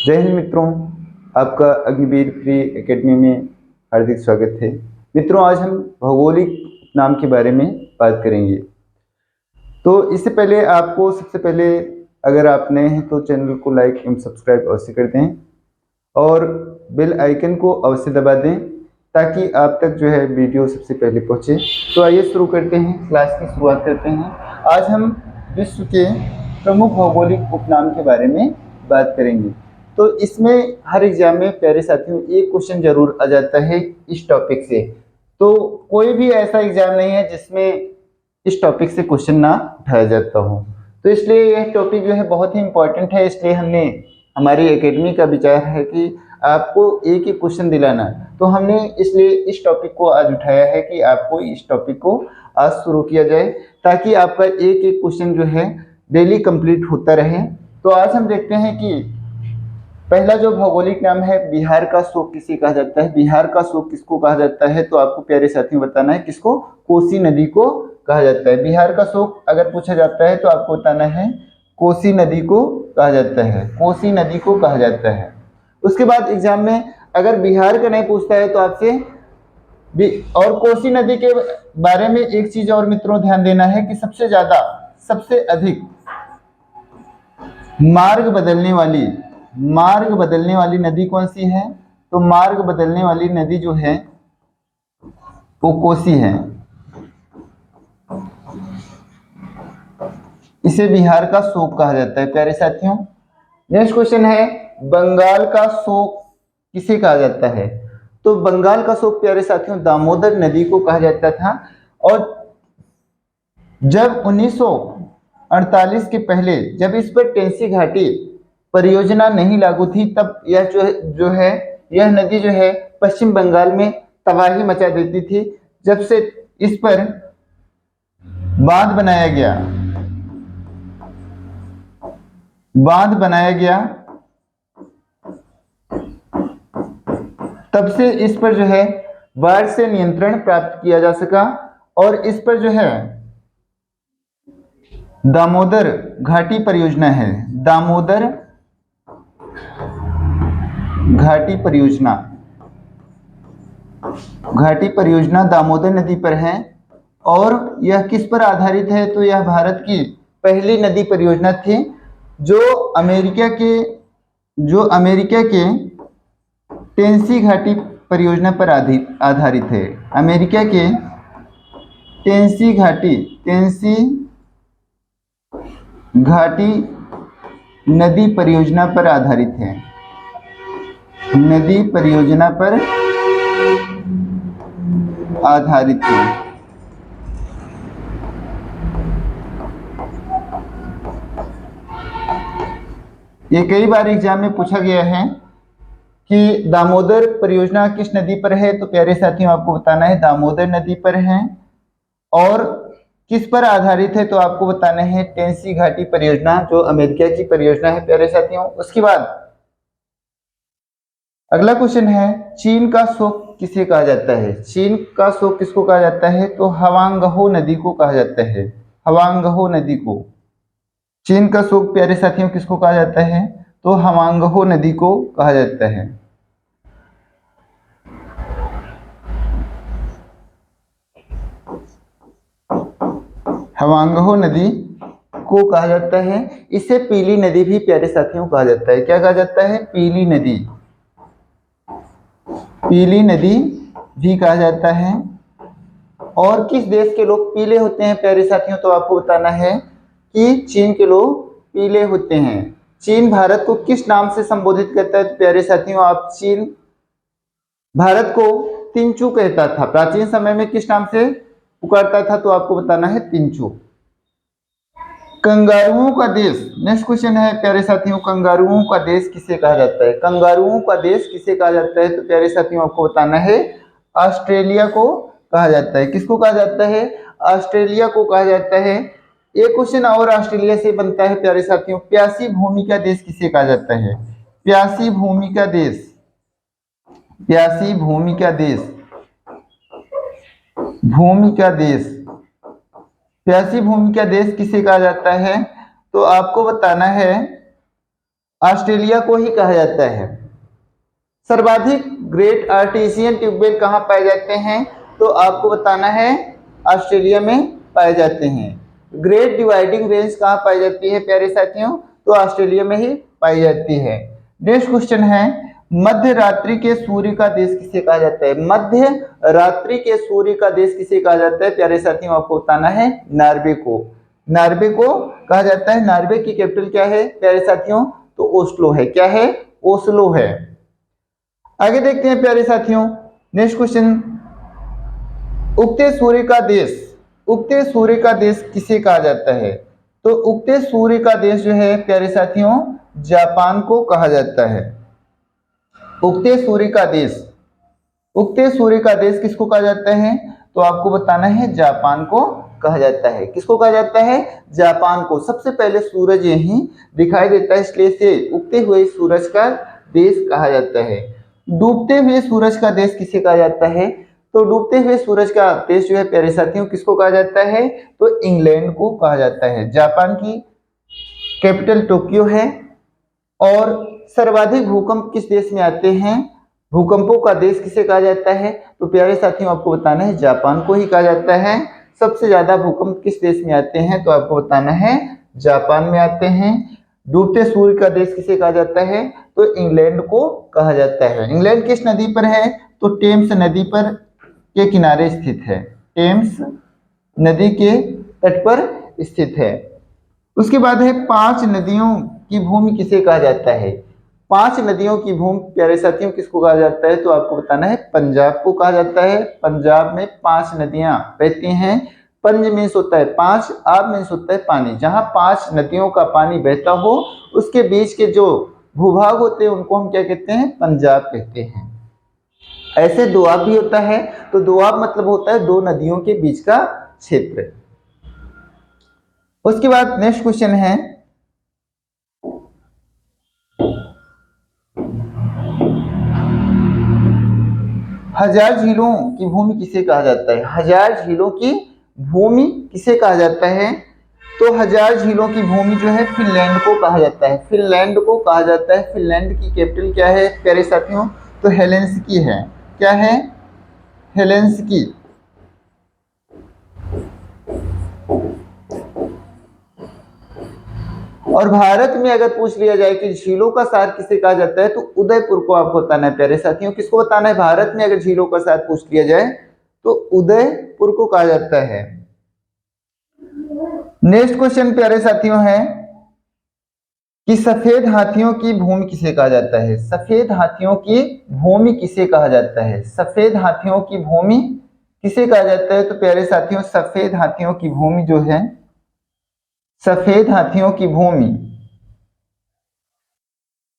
जय हिंद मित्रों, आपका अग्निवीर प्री एकेडमी में हार्दिक स्वागत है। मित्रों, आज हम भौगोलिक नाम के बारे में बात करेंगे। तो इससे पहले आपको सबसे पहले अगर आप नए हैं तो चैनल को लाइक एवं सब्सक्राइब अवश्य कर दें और बेल आइकन को अवश्य दबा दें ताकि आप तक जो है वीडियो सबसे पहले पहुंचे। तो आइए शुरू करते हैं, क्लास की शुरुआत करते हैं। आज हम विश्व के प्रमुख भौगोलिक उपनाम के बारे में बात करेंगे। तो इसमें हर एग्जाम में प्यारे साथियों एक क्वेश्चन जरूर आ जाता है इस टॉपिक से। तो कोई भी ऐसा एग्जाम नहीं है जिसमें इस टॉपिक से क्वेश्चन ना उठाया जाता हो। तो इसलिए यह टॉपिक जो है बहुत ही इंपॉर्टेंट है। इसलिए हमने हमारी एकेडमी का विचार है कि आपको एक ही क्वेश्चन दिलाना। तो हमने इसलिए इस टॉपिक को आज उठाया है कि आपको इस टॉपिक को आज शुरू किया जाए ताकि आपका एक एक क्वेश्चन जो है डेली कंप्लीट होता रहे। तो आज हम देखते हैं कि पहला जो भौगोलिक नाम है, बिहार का शोक किसे कहा जाता है। बिहार का शोक किसको कहा जाता है? तो आपको प्यारे साथियों बताना है किसको। कोसी नदी को कहा जाता है। बिहार का शोक अगर पूछा जाता है तो आपको बताना है कोसी नदी को कहा जाता है। कोसी नदी को कहा जाता है। उसके बाद एग्जाम में अगर बिहार का नहीं पूछता है तो आपसे और कोसी नदी के बारे में एक चीज और मित्रों ध्यान देना है कि सबसे अधिक मार्ग बदलने वाली नदी कौन सी है? तो मार्ग बदलने वाली नदी जो है वो कोसी है। इसे बिहार का शोक कहा जाता है प्यारे साथियों। नेक्स्ट क्वेश्चन है, बंगाल का शोक किसे कहा जाता है? तो बंगाल का शोक प्यारे साथियों दामोदर नदी को कहा जाता था। और जब 1948 के पहले जब इस पर टेंसी घाटी परियोजना नहीं लागू थी तब यह यह नदी जो है पश्चिम बंगाल में तबाही मचा देती थी। जब से इस पर बांध बनाया गया तब से इस पर जो है बाढ़ से नियंत्रण प्राप्त किया जा सका। और इस पर जो है दामोदर घाटी परियोजना है। दामोदर घाटी परियोजना दामोदर नदी पर है। और यह किस पर आधारित है? तो यह भारत की पहली नदी परियोजना थी जो अमेरिका के टेंसी घाटी परियोजना पर आधारित है। अमेरिका के टेंसी घाटी नदी परियोजना पर आधारित है। नदी परियोजना पर आधारित है। ये कई बार एग्जाम में पूछा गया है कि दामोदर परियोजना किस नदी पर है? तो प्यारे साथियों आपको बताना है दामोदर नदी पर है। और किस पर आधारित है? तो आपको बताना है टेंसी घाटी परियोजना जो अमेरिका की परियोजना है प्यारे साथियों। उसके बाद अगला क्वेश्चन है, चीन का शोक किसे कहा जाता है? चीन का शोक किसको कहा जाता है? तो हवांगहो नदी को कहा जाता है। हवांगहो नदी को चीन का शोक प्यारे साथियों किसको कहा जाता है? तो हवांगहो नदी को कहा जाता है। हवांगहो नदी को कहा जाता है। इसे पीली नदी भी प्यारे साथियों कहा जाता है। क्या कहा जाता है? पीली नदी भी कहा जाता है। और किस देश के लोग पीले होते हैं प्यारे साथियों? तो आपको बताना है कि चीन के लोग पीले होते हैं। चीन भारत को किस नाम से संबोधित करता है? तो प्यारे साथियों चीन भारत को तिनचू कहता था। प्राचीन समय में किस नाम से पुकारता था? तो आपको बताना है तिनचू। कंगारुओं का देश, नेक्स्ट क्वेश्चन है प्यारे साथियों, कंगारुओं का देश किसे कहा जाता है? कंगारुओं का देश किसे कहा जाता है? तो प्यारे साथियों आपको बताना है ऑस्ट्रेलिया को कहा जाता है। किसको कहा जाता है? ऑस्ट्रेलिया को कहा जाता है। एक क्वेश्चन और ऑस्ट्रेलिया से बनता है प्यारे साथियों, प्यासी भूमि का देश किसे कहा जाता है? प्यासी भूमि का देश प्यासी भूमि का देश किसे कहा जाता है? तो आपको बताना है ऑस्ट्रेलिया को ही कहा जाता है। सर्वाधिक ग्रेट आर्टेशियन ट्यूबवेल कहाँ पाए जाते हैं? तो आपको बताना है ऑस्ट्रेलिया में पाए जाते हैं। ग्रेट डिवाइडिंग रेंज कहाँ पाई जाती है प्यारे साथियों? तो ऑस्ट्रेलिया में ही पाई जाती है। नेक्स्ट क्वेश्चन है, मध्य रात्रि के सूर्य का देश किसे कहा जाता है? मध्य रात्रि के सूर्य का देश किसे कहा जाता है प्यारे साथियों? आपको बताना है नॉर्वे को। नॉर्वे को कहा जाता है। नॉर्वे की कैपिटल क्या है प्यारे साथियों? तो ओस्लो है। क्या है? ओस्लो है। आगे देखते हैं प्यारे साथियों, नेक्स्ट क्वेश्चन, उगते सूर्य का देश, उगते सूर्य का देश किसे कहा जाता है? तो उगते सूर्य का देश जो है प्यारे साथियों, जापान को कहा जाता है। उगते सूर्य का देश, उगते सूर्य का देश किसको कहा जाता है? तो आपको बताना है जापान को कहा जाता है। किसको कहा जाता है? जापान को। सबसे पहले सूरज यहीं दिखाई देता है, इसलिए इसे उगते हुए सूरज का देश कहा जाता है। डूबते हुए सूरज का देश किसे कहा जाता है? तो डूबते हुए सूरज का देश जो है प्यारे साथियों किसको कहा जाता है? तो इंग्लैंड को कहा जाता है। जापान की कैपिटल टोक्यो है। और सर्वाधिक भूकंप किस देश में आते हैं? भूकंपों का देश किसे कहा जाता है? तो प्यारे साथियों आपको बताना है जापान को ही कहा जाता है। सबसे ज्यादा भूकंप किस देश में आते हैं? तो आपको बताना है जापान में आते हैं। डूबते सूर्य का देश किसे कहा जाता है? तो इंग्लैंड को कहा जाता है। इंग्लैंड किस नदी पर है? तो टेम्स नदी पर के किनारे स्थित है। टेम्स नदी के तट पर स्थित है। उसके बाद है, 5 नदियों की भूमि किसे कहा जाता है? 5 नदियों की भूमि प्यारे साथियों किसको कहा जाता है? तो आपको बताना है पंजाब को कहा जाता है। पंजाब में 5 नदियां बहती हैं। पंज मीन्स होता है 5, आब मीन्स होता है पानी। जहां 5 नदियों का पानी बहता हो उसके बीच के जो भूभाग होते हैं उनको हम क्या कहते हैं? पंजाब कहते हैं। ऐसे दोआब भी होता है। तो दोआब मतलब होता है 2 नदियों के बीच का क्षेत्र। उसके बाद नेक्स्ट क्वेश्चन है, हजार झीलों की भूमि किसे कहा जाता है? हजार झीलों की भूमि किसे कहा जाता है? तो हजार झीलों की भूमि जो है फिनलैंड को कहा जाता है। फिनलैंड को कहा जाता है। फिनलैंड की कैपिटल क्या है प्यारे साथियों? तो हेलेंसिकी है। क्या है? हेलेंसिकी। और भारत में अगर पूछ लिया जाए कि झीलों का शहर किसे कहा जाता है तो उदयपुर को आपको बताना है प्यारे साथियों। किसको बताना है? भारत में अगर झीलों का शहर पूछ लिया जाए तो उदयपुर को कहा जाता है। नेक्स्ट क्वेश्चन प्यारे साथियों है कि सफेद हाथियों की भूमि किसे कहा जाता है? सफेद हाथियों की भूमि किसे कहा जाता है? सफेद हाथियों की भूमि किसे कहा जाता है? तो प्यारे साथियों सफेद हाथियों की भूमि जो है, सफेद हाथियों की भूमि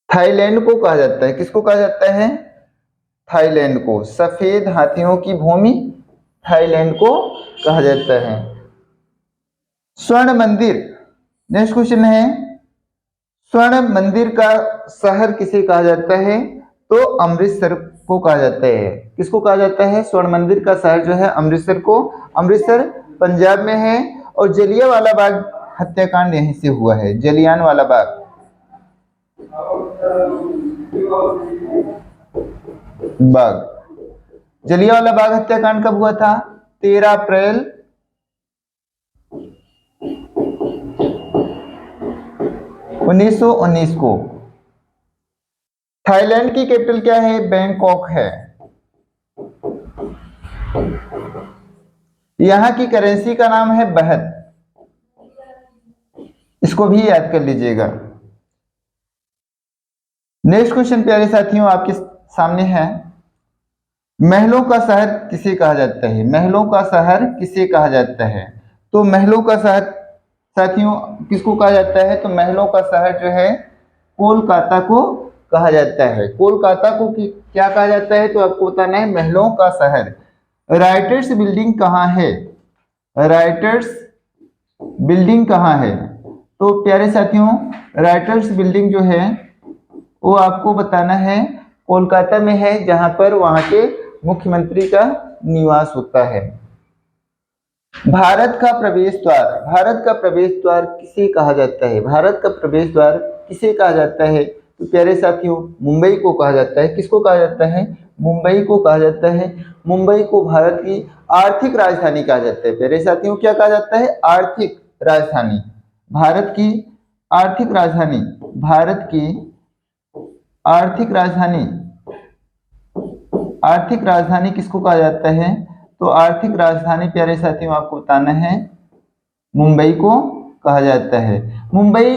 थाईलैंड को कहा जाता है। किसको कहा जाता है? थाईलैंड को। सफेद हाथियों की भूमि थाईलैंड को कहा जाता है। स्वर्ण मंदिर, नेक्स्ट क्वेश्चन है, स्वर्ण मंदिर का शहर किसे कहा जाता है? तो अमृतसर को कहा जाता है। किसको कहा जाता है? स्वर्ण मंदिर का शहर जो है अमृतसर को। अमृतसर पंजाब में है। और जलियांवाला बाग हत्याकांड यहीं से हुआ है। जलियांवाला बाग, जलियांवाला बाग हत्याकांड कब हुआ था? 13 अप्रैल 1919 को। थाईलैंड की कैपिटल क्या है? बैंकॉक है। यहां की करेंसी का नाम है बहत। इसको भी याद कर लीजिएगा। नेक्स्ट क्वेश्चन प्यारे साथियों आपके सामने है, महलों का शहर किसे कहा जाता है? महलों का शहर किसे कहा जाता है? तो महलों का शहर साथियों किसको कहा जाता है? तो महलों का शहर जो है कोलकाता को कहा जाता है। कोलकाता को क्या कहा जाता है? तो आपको बताना है महलों का शहर। राइटर्स बिल्डिंग कहाँ है? राइटर्स बिल्डिंग कहाँ है? तो प्यारे साथियों राइटर्स बिल्डिंग जो है वो आपको बताना है कोलकाता में है, जहां पर वहां के मुख्यमंत्री का निवास होता है। भारत का प्रवेश द्वार, भारत का प्रवेश द्वार किसे कहा जाता है? भारत का प्रवेश द्वार किसे कहा जाता है? तो प्यारे साथियों, मुंबई को कहा जाता है। किसको कहा जाता है? मुंबई को कहा जाता है। मुंबई को भारत की आर्थिक राजधानी कहा जाता है। प्यारे साथियों, क्या कहा जाता है? आर्थिक राजधानी। भारत की आर्थिक राजधानी, भारत की आर्थिक राजधानी, आर्थिक राजधानी किसको कहा जाता है? तो आर्थिक राजधानी प्यारे साथियों आपको बताना है, मुंबई को कहा जाता है। मुंबई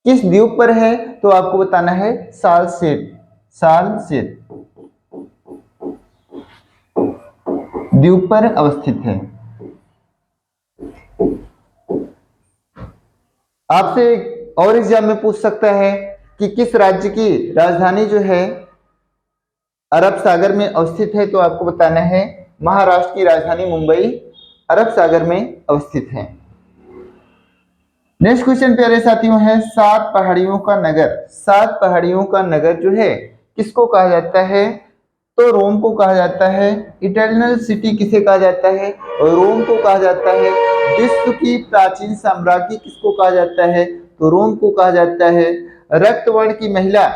किस द्वीप पर है? तो आपको बताना है सालसेट, सालसेट द्वीप पर अवस्थित है। आपसे और एग्जाम में पूछ सकता है कि किस राज्य की राजधानी जो है अरब सागर में अवस्थित है? तो आपको बताना है महाराष्ट्र की राजधानी मुंबई अरब सागर में अवस्थित है। नेक्स्ट क्वेश्चन प्यारे साथियों है, सात पहाड़ियों का नगर, सात पहाड़ियों का नगर जो है किसको कहा जाता है? तो रोम को कहा जाता है। इटर्नल सिटी किसे कहा जाता है? रोम को कहा जाता है। विश्व की प्राचीन साम्राज्य किसको कहा जाता है? तो रोम को कहा जाता है। रक्तवर्ण की महिला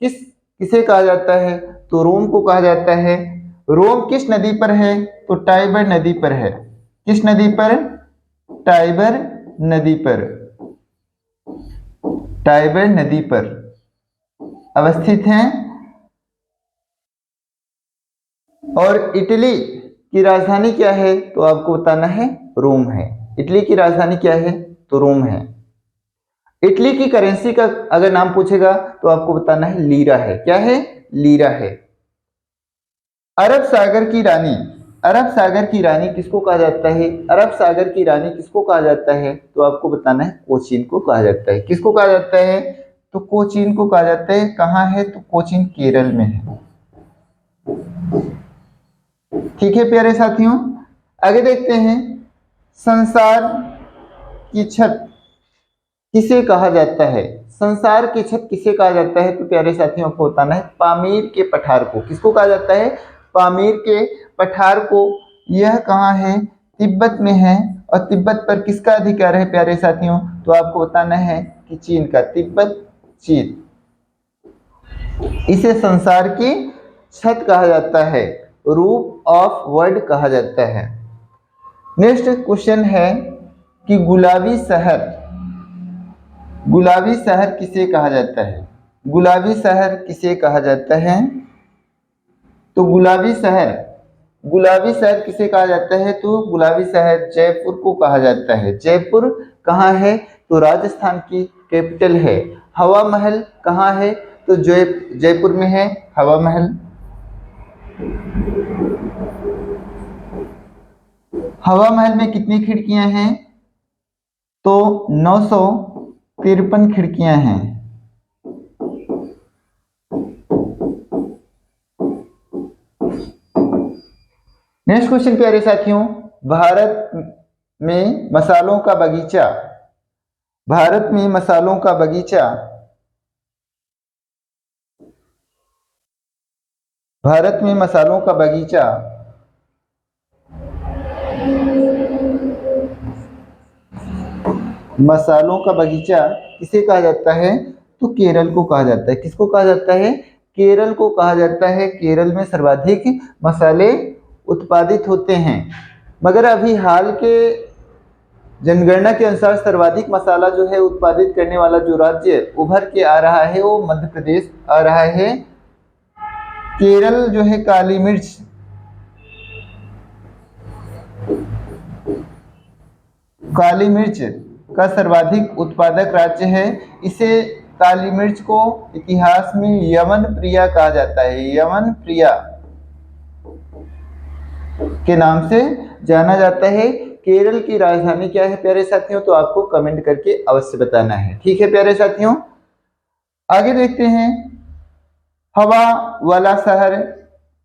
किसे कहा जाता है? तो रोम को कहा जाता है। रोम किस नदी पर है? तो टाइबर नदी पर है। किस नदी पर? टाइबर नदी पर, टाइबर नदी पर अवस्थित है। और इटली की राजधानी क्या है? तो आपको बताना है रोम है। इटली की राजधानी क्या है? तो रोम है। इटली की करेंसी का अगर नाम पूछेगा तो आपको बताना है लीरा है। क्या है? लीरा है। अरब सागर की रानी, अरब सागर की रानी किसको कहा जाता है? अरब सागर की रानी किसको कहा जाता है? तो आपको बताना है कोचीन को कहा जाता है। किसको कहा जाता है? तो कोचीन को कहा जाता है। कहाँ है? तो कोचीन केरल में है। ठीक है प्यारे साथियों, आगे देखते हैं, संसार की छत किसे कहा जाता है? संसार की छत किसे कहा जाता है? तो प्यारे साथियों को बताना है पामीर के पठार को। किसको कहा जाता है? पामीर के पठार को। यह कहाँ है? तिब्बत में है। और तिब्बत पर किसका अधिकार है प्यारे साथियों? तो आपको बताना है कि चीन का, तिब्बत चीन। इसे संसार की छत कहा जाता है, रूफ ऑफ वर्ल्ड कहा जाता है। नेक्स्ट क्वेश्चन है कि गुलाबी शहर, गुलाबी शहर किसे कहा जाता है? गुलाबी शहर किसे कहा जाता है? तो गुलाबी शहर, गुलाबी शहर किसे कहा जाता है? तो गुलाबी शहर जयपुर को कहा जाता है। जयपुर कहाँ है? तो राजस्थान की कैपिटल है। हवा महल कहाँ है? तो जयपुर में है हवा महल। हवा महल में कितनी खिड़कियां हैं? तो 953 खिड़कियां हैं। नेक्स्ट क्वेश्चन प्यारे साथियों, भारत में मसालों का बगीचा, भारत में मसालों का बगीचा, भारत में मसालों का बगीचा मसालों का बगीचा किसे कहा जाता है? तो केरल को कहा जाता है। किसको कहा जाता है? केरल को कहा जाता है। केरल में सर्वाधिक मसाले उत्पादित होते हैं। मगर अभी हाल के जनगणना के अनुसार सर्वाधिक मसाला जो है उत्पादित करने वाला जो राज्य उभर के आ रहा है वो मध्य प्रदेश आ रहा है। केरल जो है काली मिर्च, काली मिर्च का सर्वाधिक उत्पादक राज्य है। इसे काली मिर्च को इतिहास में यमन प्रिया कहा जाता है। यमन प्रिया के नाम से जाना जाता है। केरल की राजधानी क्या है प्यारे साथियों? तो आपको कमेंट करके अवश्य बताना है। ठीक है प्यारे साथियों, आगे देखते हैं, हवा वाला शहर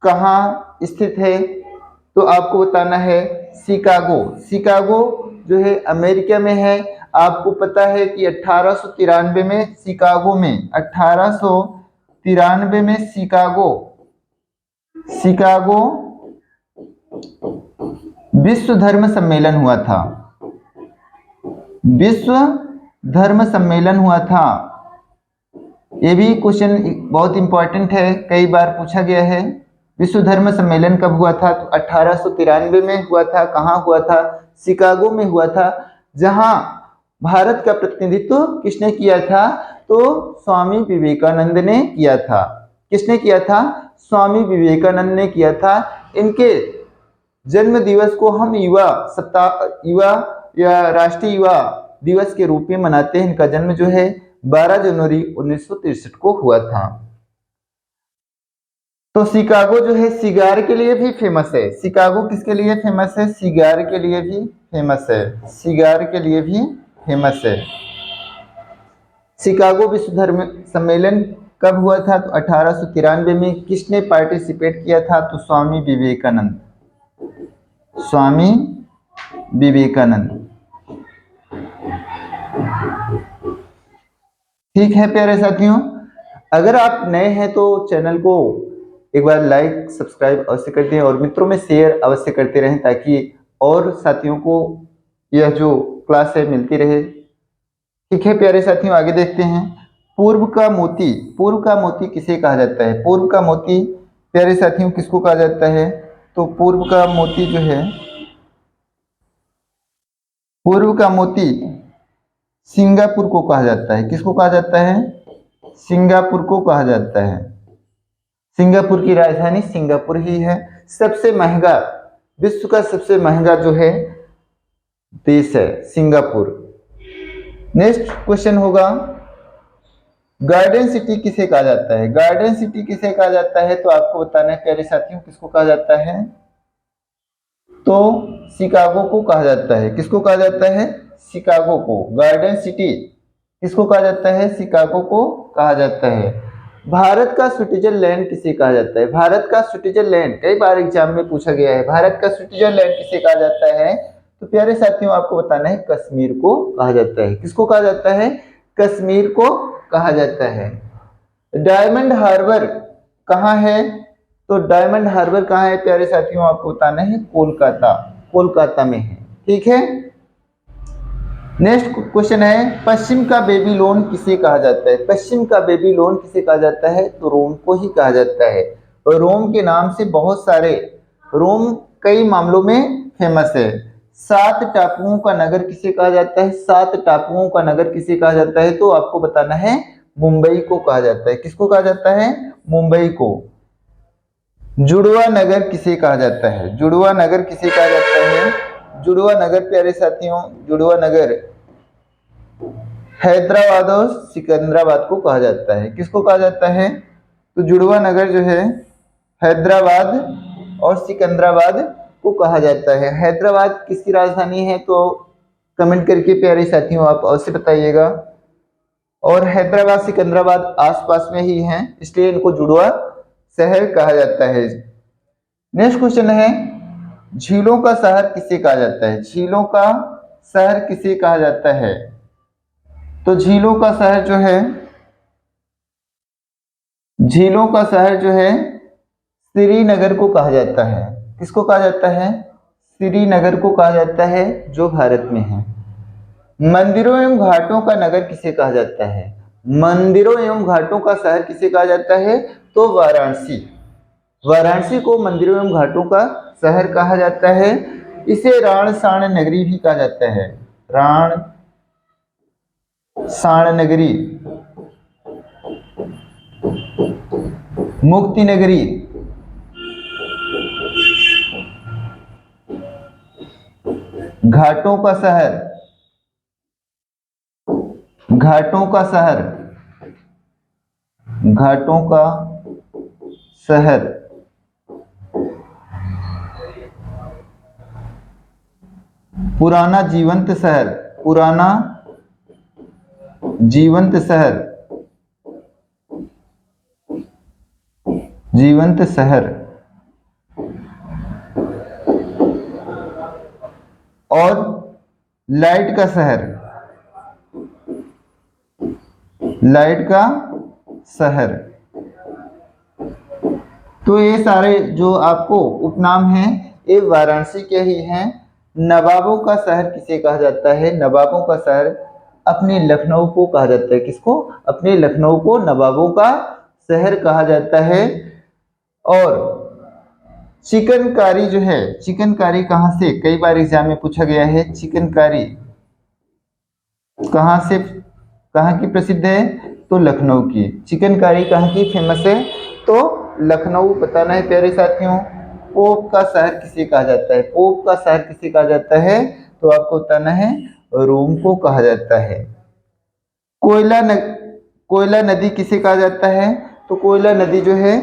कहाँ स्थित है? तो आपको बताना है शिकागो। शिकागो जो है अमेरिका में है। आपको पता है कि 1893 में शिकागो में, 1893 में शिकागो, शिकागो विश्व धर्म सम्मेलन हुआ था। विश्व धर्म सम्मेलन हुआ था? ये भी क्वेश्चन बहुत इंपॉर्टेंट है, कई बार पूछा गया है। विश्व धर्म सम्मेलन कब हुआ था? तो 1893 में हुआ था। कहाँ हुआ था? शिकागो में हुआ था। जहां भारत का प्रतिनिधित्व किसने किया था? तो स्वामी विवेकानंद ने किया था। किसने किया था? स्वामी विवेकानंद ने किया था। इनके जन्म दिवस को हम युवा सप्ताह, युवा या राष्ट्रीय युवा दिवस के रूप में मनाते हैं। इनका जन्म जो है 12 जनवरी 1963 को हुआ था। तो शिकागो जो है सिगार के लिए भी फेमस है। शिकागो किसके लिए फेमस है? सिगार के लिए भी फेमस है। सिगार के लिए भी फेमस है। शिकागो विश्व धर्म सम्मेलन कब हुआ था? तो 1893 में। किसने पार्टिसिपेट किया था? तो स्वामी विवेकानंद। स्वामी विवेकानंद। ठीक है प्यारे साथियों, अगर आप नए हैं तो चैनल को एक बार लाइक सब्सक्राइब अवश्य कर दें और मित्रों में शेयर अवश्य करते रहें, ताकि और साथियों को यह जो क्लास है मिलती रहे। ठीक है प्यारे साथियों, आगे देखते हैं। पूर्व का मोती। पूर्व का मोती किसे कहा जाता है? पूर्व का मोती प्यारे साथियों किसको कहा जाता है? तो पूर्व का मोती जो है, पूर्व का मोती सिंगापुर को कहा जाता है। किसको कहा जाता है? सिंगापुर को कहा जाता है। सिंगापुर की राजधानी सिंगापुर ही है। सबसे महंगा, विश्व का सबसे महंगा जो है देश है सिंगापुर। नेक्स्ट क्वेश्चन होगा, गार्डन सिटी किसे कहा जाता है? गार्डन सिटी किसे कहा जाता है? तो आपको बताना है प्यारे साथियों किसको कहा जाता है? तो शिकागो को कहा जाता है। किसको कहा जाता है? शिकागो को। गार्डन सिटी किसको कहा जाता है? शिकागो को कहा जाता है। भारत का स्विट्जरलैंड किसे कहा जाता है? भारत का स्विट्जरलैंड कई बार एग्जाम में पूछा गया है। भारत का स्विट्जरलैंड किसे कहा जाता है? तो प्यारे साथियों आपको बताना है कश्मीर को कहा जाता है। किसको कहा जाता है? कश्मीर को कहा जाता है। डायमंड हार्बर कहाँ है? तो डायमंड हार्बर कहाँ है प्यारे साथियों? आपको बताना है कोलकाता। कोलकाता में है। ठीक है। नेक्स्ट क्वेश्चन है, पश्चिम का बेबीलोन किसे कहा जाता है? पश्चिम का बेबीलोन किसे कहा जाता है? तो रोम को ही कहा जाता है। और रोम के नाम से बहुत सारे, रोम कई मामलों में फेमस है। 7 टापुओं का नगर किसे कहा जाता है? 7 टापुओं का नगर किसे कहा जाता है? तो आपको बताना है मुंबई को कहा जाता है। किसको कहा जाता है? मुंबई को। जुड़वा नगर किसे कहा जाता है? जुड़वा नगर किसे कहा जाता है? जुड़वा नगर प्यारे साथियों, जुड़वा नगर हैदराबाद और सिकंदराबाद को कहा जाता है। किसको कहा जाता है? तो जुड़वा नगर जो है हैदराबाद और सिकंदराबाद को कहा जाता है। हैदराबाद किसकी राजधानी है? तो कमेंट करके प्यारे साथियों आप अवश्य बताइएगा। और हैदराबाद सिकंदराबाद आसपास में ही हैं, इसलिए इनको जुड़वा शहर कहा जाता है। नेक्स्ट क्वेश्चन है, झीलों का शहर किसे कहा जाता है? झीलों का शहर किसे कहा जाता है? तो झीलों का शहर जो है, झीलों का शहर जो है श्रीनगर को कहा जाता है। किसको कहा जाता है? श्रीनगर को कहा जाता है, जो भारत में है। मंदिरों एवं घाटों का नगर किसे कहा जाता है? मंदिरों एवं घाटों का शहर किसे कहा जाता है? तो वाराणसी। वाराणसी को मंदिरों एवं घाटों का शहर कहा जाता है। इसे राण साण नगरी भी कहा जाता है। राण साण नगरी, मुक्ति नगरी, घाटों का शहर, घाटों का शहर, घाटों का शहर, पुराना जीवंत शहर, पुराना जीवंत शहर, जीवंत शहर, और लाइट का शहर, लाइट का शहर। तो ये सारे जो आपको उपनाम हैं ये वाराणसी के ही हैं। नवाबों का शहर किसे कहा जाता है? नवाबों का शहर अपने लखनऊ को कहा जाता है, किसको? अपने लखनऊ को नवाबों का शहर कहा जाता है। और चिकनकारी जो है, चिकनकारी कहाँ से, कई बार एग्जाम में पूछा गया है, चिकनकारी कहाँ से, कहाँ की प्रसिद्ध है? तो लखनऊ की। चिकनकारी कहाँ की फेमस है? तो लखनऊ बताना है प्यारे साथियों। पोप का शहर किसे कहा जाता है? पोप का शहर किसे कहा जाता है? तो आपको बताना है रोम को कहा जाता है। कोयला नदी किसे कहा जाता है? तो कोयला नदी जो है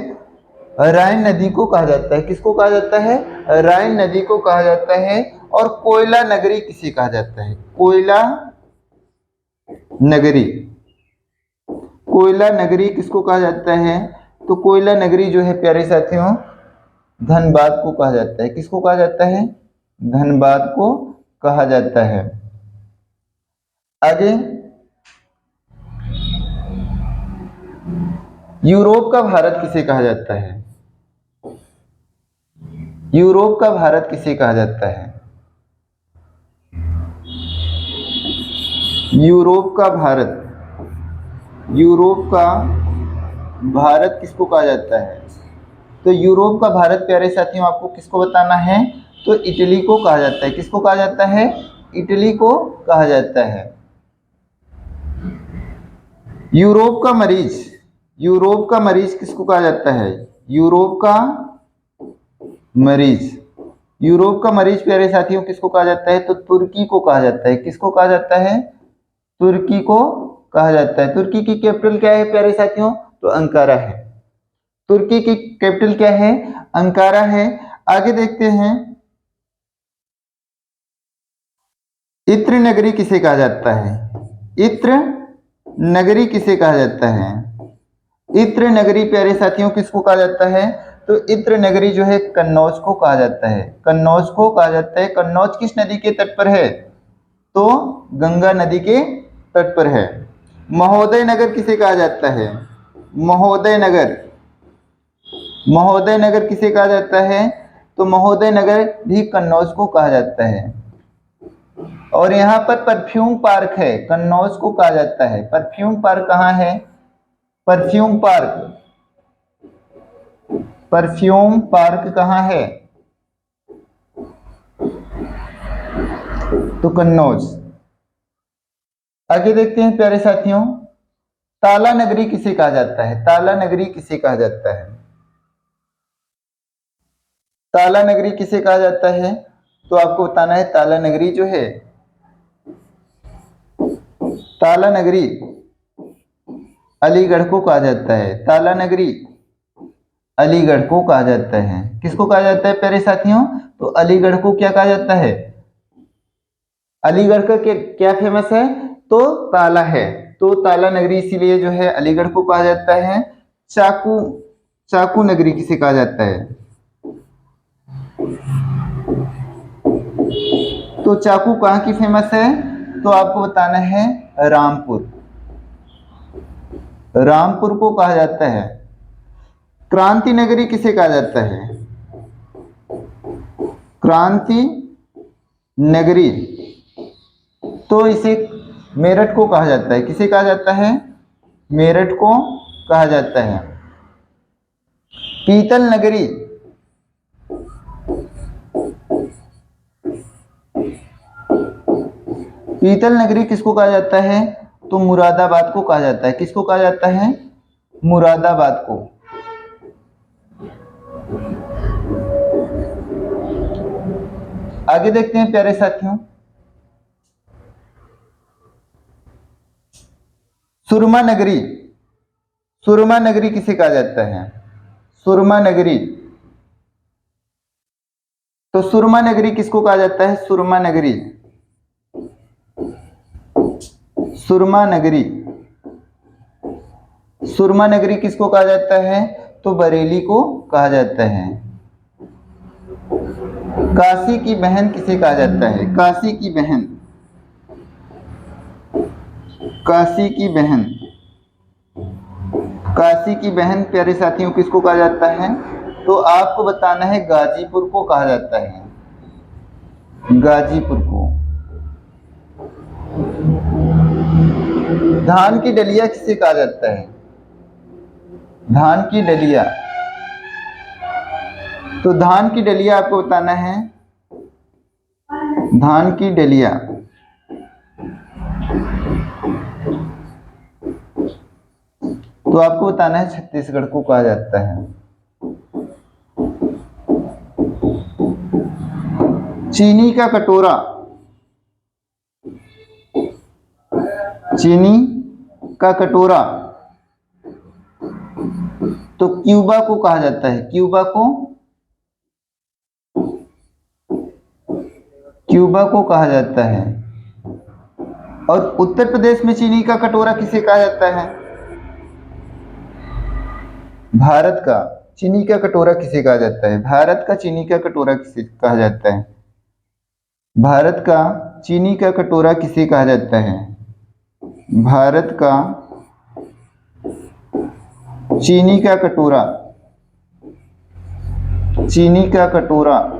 राइन नदी को कहा जाता है। किसको कहा जाता है? राइन नदी को कहा जाता है। और कोयला नगरी किसे कहा जाता है? कोयला नगरी, कोयला नगरी किसको कहा जाता है? तो कोयला नगरी जो है प्यारे साथियों धनबाद को कहा जाता है। किसको कहा जाता है? धनबाद को कहा जाता है। आगे, यूरोप का भारत किसे कहा जाता है? यूरोप का भारत किसे कहा जाता है? यूरोप का भारत, यूरोप का भारत किसको कहा जाता है? तो यूरोप का भारत प्यारे साथियों आपको किसको बताना है? तो इटली को कहा जाता है। किसको कहा जाता है? इटली को कहा जाता है। यूरोप का मरीज, यूरोप का मरीज किसको कहा जाता है? यूरोप का मरीज, यूरोप का मरीज प्यारे साथियों किसको कहा जाता है? तो तुर्की को कहा जाता है। किसको कहा जाता है? तुर्की को कहा जाता है। तुर्की की कैपिटल क्या है प्यारे साथियों? तो अंकारा है। तुर्की की कैपिटल क्या है? अंकारा है। आगे देखते हैं, इत्र नगरी किसे कहा जाता है? इत्र नगरी किसे कहा जाता है? इत्र नगरी प्यारे साथियों किसको कहा जाता है? तो इत्र नगरी जो है कन्नौज को कहा जाता है। कन्नौज को कहा जाता है। कन्नौज किस नदी के तट पर है? तो गंगा नदी के तट पर है। महोदय नगर किसे कहा जाता है? महोदय नगर, महोदय नगर किसे कहा जाता है? तो महोदय नगर भी कन्नौज को कहा जाता है। और यहाँ पर परफ्यूम पार्क है, कन्नौज को कहा जाता है। परफ्यूम पार्क कहाँ है? परफ्यूम पार्क, परफ्यूम पार्क कहाँ है? तो कन्नौज। आगे देखते हैं प्यारे साथियों, ताला नगरी किसे कहा जाता है? ताला नगरी किसे कहा जाता है? ताला नगरी किसे कहा जाता है? तो आपको बताना है ताला नगरी जो है, ताला नगरी अलीगढ़ को कहा जाता है। ताला नगरी अलीगढ़ को कहा जाता है। किसको कहा जाता है प्यारे साथियों? तो अलीगढ़ को क्या कहा जाता है? अलीगढ़ का क्या फेमस है? तो ताला है। तो ताला नगरी इसीलिए जो है अलीगढ़ को कहा जाता है। चाकू, चाकू नगरी किसे कहा जाता है? तो चाकू कहाँ की फेमस है? तो आपको बताना है रामपुर, रामपुर को कहा जाता है। क्रांति नगरी किसे कहा जाता है? क्रांति नगरी, तो इसे मेरठ को कहा जाता है। किसे कहा जाता है? मेरठ को कहा जाता है। पीतल नगरी, पीतल नगरी किसको कहा जाता है? तो मुरादाबाद को कहा जाता है। किसको कहा जाता है? मुरादाबाद को। आगे देखते हैं प्यारे साथियों, सुरमा नगरी, सुरमा नगरी किसे कहा जाता है? सुरमा नगरी, तो सुरमा नगरी किसको कहा जाता है? सुरमा नगरी, सुरमा नगरी, सुरमा नगरी किसको कहा जाता है? तो बरेली को कहा जाता है। काशी की बहन किसे कहा जाता है? काशी की बहन, काशी की बहन, काशी की बहन प्यारे साथियों किसको कहा जाता है? तो आपको बताना है गाजीपुर को कहा जाता है। गाजीपुर को। धान की डलिया किसे कहा जाता है? धान की डलिया। तो धान की डलिया आपको बताना है। धान की डलिया तो आपको बताना है छत्तीसगढ़ को कहा जाता है। चीनी का कटोरा। चीनी का कटोरा तो क्यूबा को कहा जाता है। क्यूबा को कहा जाता है। और उत्तर प्रदेश में चीनी का कटोरा किसे कहा जाता है? भारत का चीनी का कटोरा किसे कहा जाता है? भारत का चीनी का कटोरा किसे कहा जाता है? भारत का चीनी का कटोरा किसे कहा जाता है? भारत का चीनी का कटोरा। चीनी का कटोरा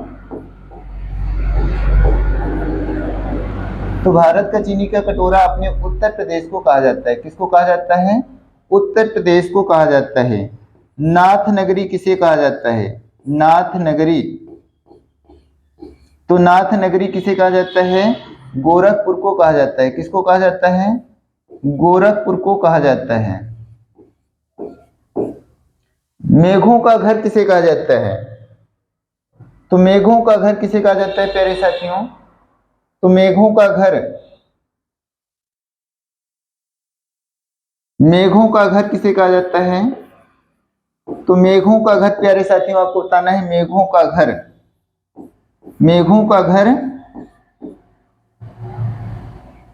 तो भारत का चीनी का कटोरा अपने उत्तर प्रदेश को कहा जाता है। किसको कहा जाता है? उत्तर प्रदेश को कहा जाता है। नाथ नगरी किसे कहा जाता है? नाथ नगरी। तो नाथ नगरी किसे कहा जाता है? गोरखपुर को कहा जाता है। किसको कहा जाता है? गोरखपुर को कहा जाता है। मेघों का घर किसे कहा जाता है? तो मेघों का घर किसे कहा जाता है प्यारे साथियों? तो मेघों का घर किसे कहा जाता है? तो मेघों का घर प्यारे साथियों आपको बताना है। मेघों का घर। मेघों का घर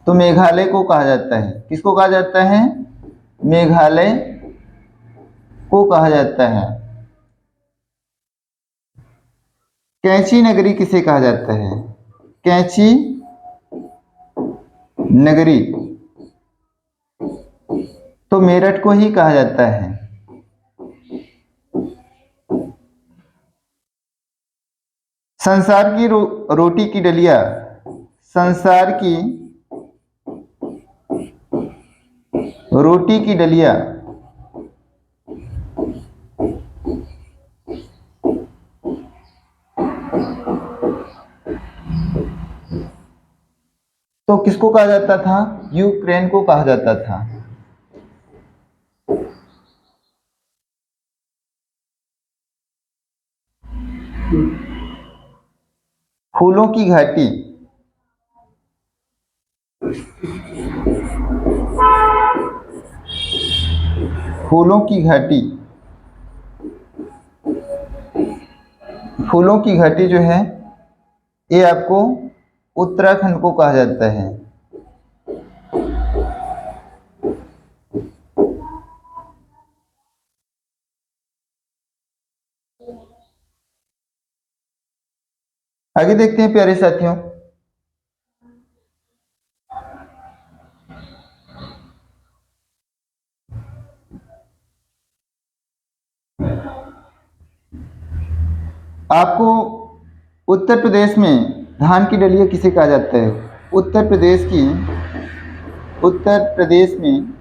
तो मेघालय को कहा जाता है। किसको कहा जाता है? मेघालय को कहा जाता है। कैंची नगरी किसे कहा जाता है? कैंची नगरी तो मेरठ को ही कहा जाता है। संसार की रोटी की डलिया। संसार की रोटी की डलिया तो किसको कहा जाता था? यूक्रेन को कहा जाता था। फूलों की घाटी फूलों की घाटी फूलों की घाटी जो है ये आपको उत्तराखंड को कहा जाता है। आगे देखते हैं प्यारे साथियों। आपको उत्तर प्रदेश में धान की डलिया किसे कहा जाता है? उत्तर प्रदेश में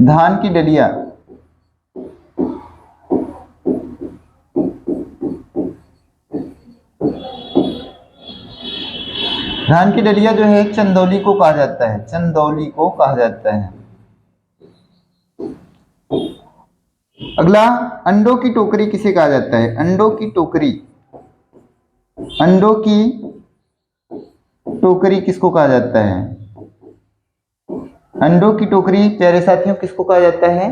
धान की डलिया जो है चंदौली को कहा जाता है। चंदौली को कहा जाता है। अगला, अंडों की टोकरी किसे कहा जाता है? अंडों की टोकरी किसको कहा जाता है? अंडों की टोकरी प्यारे साथियों किसको कहा जाता है?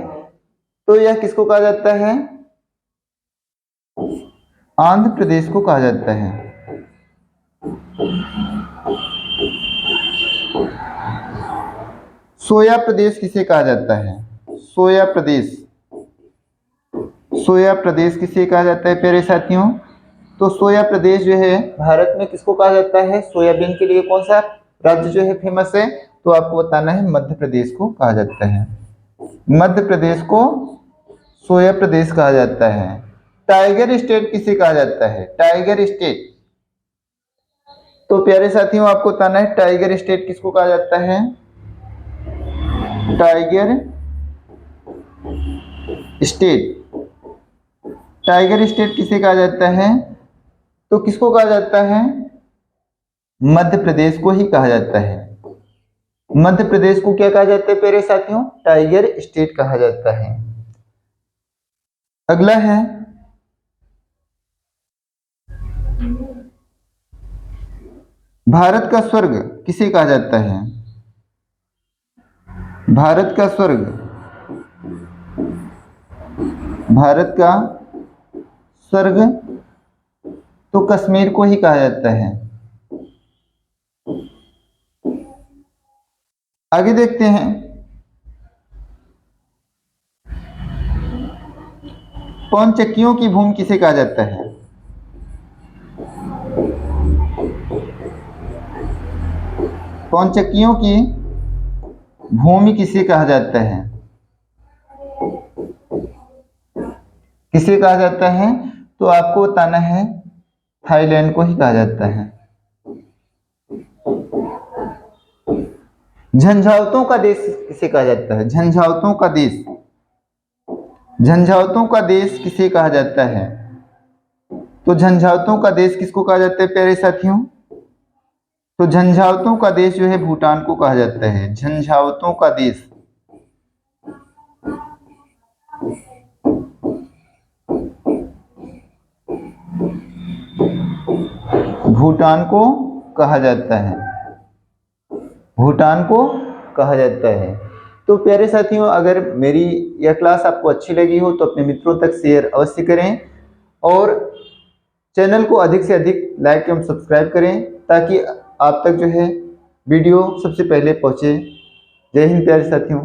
तो यह किसको कहा जाता है? आंध्र प्रदेश को कहा जाता है। सोया प्रदेश किसे कहा जाता है? सोया प्रदेश किसे कहा जाता है प्यारे साथियों? तो सोया प्रदेश जो है भारत में किसको कहा जाता है? सोयाबीन के लिए कौन सा राज्य जो है फेमस है? तो आपको बताना है मध्य प्रदेश को कहा जाता है। मध्य प्रदेश को सोया प्रदेश कहा जाता है। टाइगर स्टेट किसे कहा जाता है? टाइगर तो प्यारे साथियों आपको बताना है टाइगर स्टेट किसको कहा जाता है। टाइगर स्टेट, टाइगर स्टेट किसे कहा जाता है, तो किसको कहा जाता है, मध्य प्रदेश को ही कहा जाता है। मध्य प्रदेश को क्या कहा जाता है प्यारे साथियों, टाइगर स्टेट कहा जाता है। अगला है भारत का स्वर्ग किसे कहा जाता है। भारत का स्वर्ग, भारत का स्वर्ग तो कश्मीर को ही कहा जाता है। आगे देखते हैं, पौनचक्कियों की भूमि किसे कहा जाता है। पौनचक्कियों की भूमि किसे कहा जाता है, किसे कहा जाता है, तो आपको बताना है थाईलैंड को ही कहा जाता है। झंझावतों का देश किसे कहा जाता है, झंझावतों का देश, झंझावतों का देश किसे कहा जाता है, तो झंझावतों का देश किसको कहा जाता है प्यारे साथियों, तो झंझावतों का देश जो है भूटान को कहा जाता है। झंझावतों का देश, भूटान को कहा जाता है, भूटान को कहा जाता है। तो प्यारे साथियों अगर मेरी यह क्लास आपको अच्छी लगी हो तो अपने मित्रों तक शेयर अवश्य करें और चैनल को अधिक से अधिक लाइक एवं सब्सक्राइब करें ताकि आप तक जो है वीडियो सबसे पहले पहुंचे। जय हिंद प्यारे साथियों।